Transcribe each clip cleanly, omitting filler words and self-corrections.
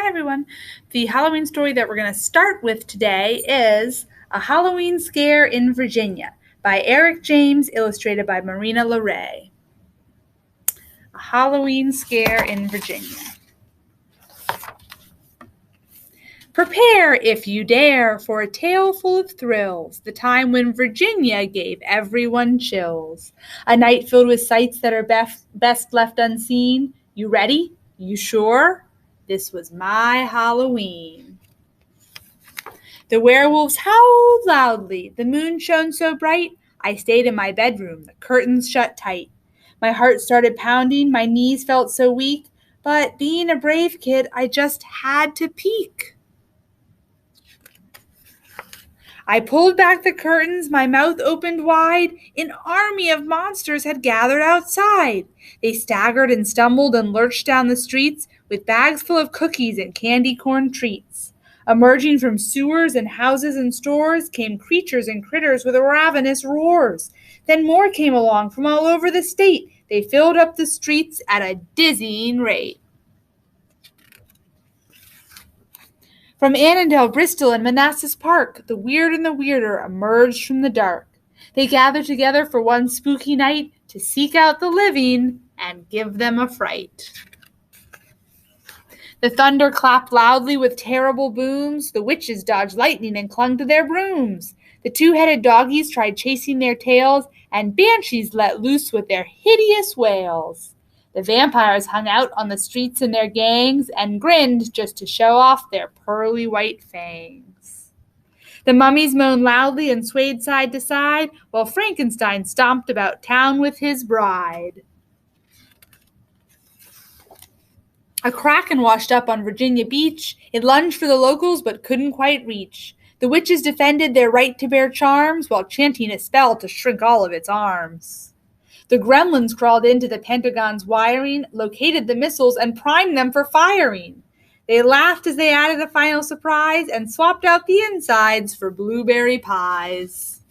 Hi, everyone. The Halloween story that we're going to start with today is A Halloween Scare in Virginia by Eric James, illustrated by Marina LeRae. A Halloween Scare in Virginia. Prepare, if you dare, for a tale full of thrills, the time when Virginia gave everyone chills. A night filled with sights that are best left unseen. You ready? You sure? This was my Halloween. The werewolves howled loudly. The moon shone so bright, I stayed in my bedroom, the curtains shut tight. My heart started pounding, my knees felt so weak, but being a brave kid, I just had to peek. I pulled back the curtains, my mouth opened wide. An army of monsters had gathered outside. They staggered and stumbled and lurched down the streets with bags full of cookies and candy corn treats. Emerging from sewers and houses and stores came creatures and critters with ravenous roars. Then more came along from all over the state. They filled up the streets at a dizzying rate. From Annandale, Bristol, and Manassas Park, the weird and the weirder emerged from the dark. They gathered together for one spooky night to seek out the living and give them a fright. The thunder clapped loudly with terrible booms. The witches dodged lightning and clung to their brooms. The two-headed doggies tried chasing their tails, and banshees let loose with their hideous wails. The vampires hung out on the streets in their gangs and grinned just to show off their pearly white fangs. The mummies moaned loudly and swayed side to side, while Frankenstein stomped about town with his bride. A kraken washed up on Virginia Beach. It lunged for the locals but couldn't quite reach. The witches defended their right to bear charms while chanting a spell to shrink all of its arms. The gremlins crawled into the Pentagon's wiring, located the missiles, and primed them for firing. They laughed as they added a final surprise and swapped out the insides for blueberry pies.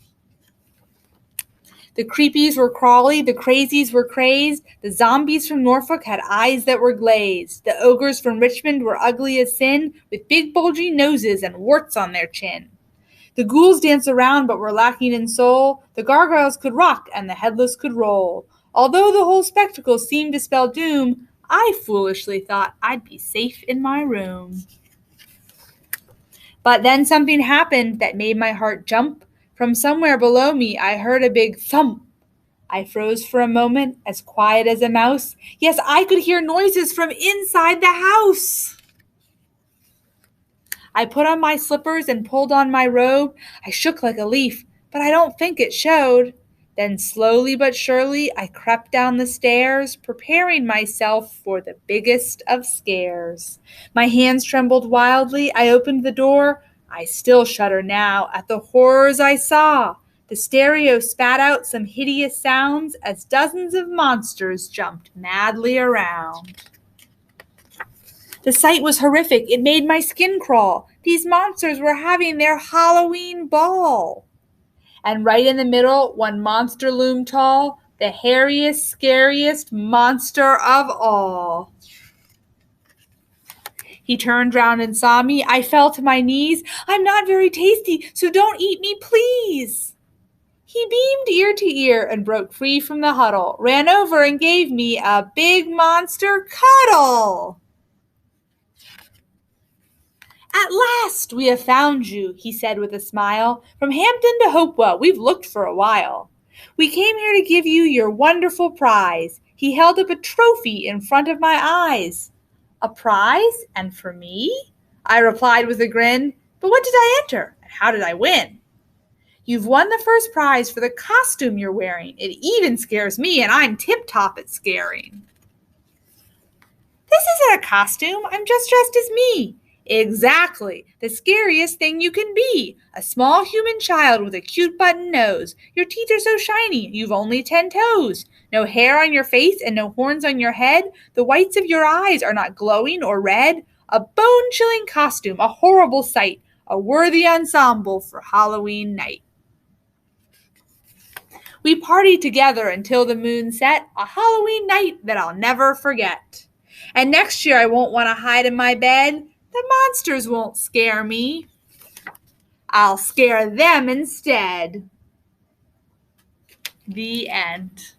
The creepies were crawly, the crazies were crazed, the zombies from Norfolk had eyes that were glazed, the ogres from Richmond were ugly as sin, with big bulging noses and warts on their chin. The ghouls danced around but were lacking in soul. The gargoyles could rock and the headless could roll. Although the whole spectacle seemed to spell doom, I foolishly thought I'd be safe in my room. But then something happened that made my heart jump. From somewhere below me, I heard a big thump. I froze for a moment, as quiet as a mouse. Yes, I could hear noises from inside the house. I put on my slippers and pulled on my robe. I shook like a leaf, but I don't think it showed. Then slowly but surely I crept down the stairs, preparing myself for the biggest of scares. My hands trembled wildly. I opened the door. I still shudder now at the horrors I saw. The stereo spat out some hideous sounds as dozens of monsters jumped madly around. The sight was horrific. It made my skin crawl. These monsters were having their Halloween ball. And right in the middle, one monster loomed tall, the hairiest, scariest monster of all. He turned round and saw me. I fell to my knees. I'm not very tasty, so don't eat me, please. He beamed ear to ear and broke free from the huddle, ran over and gave me a big monster cuddle. At last we have found you, he said with a smile. From Hampton to Hopewell, we've looked for a while. We came here to give you your wonderful prize. He held up a trophy in front of my eyes. A prize? And for me? I replied with a grin. But what did I enter? And how did I win? You've won the first prize for the costume you're wearing. It even scares me, and I'm tip-top at scaring. This isn't a costume. I'm just dressed as me. Exactly. The scariest thing you can be. A small human child with a cute button nose. Your teeth are so shiny, you've only 10 toes. No hair on your face and no horns on your head. The whites of your eyes are not glowing or red. A bone-chilling costume, a horrible sight. A worthy ensemble for Halloween night. We partied together until the moon set. A Halloween night that I'll never forget. And next year I won't want to hide in my bed. The monsters won't scare me. I'll scare them instead. The end.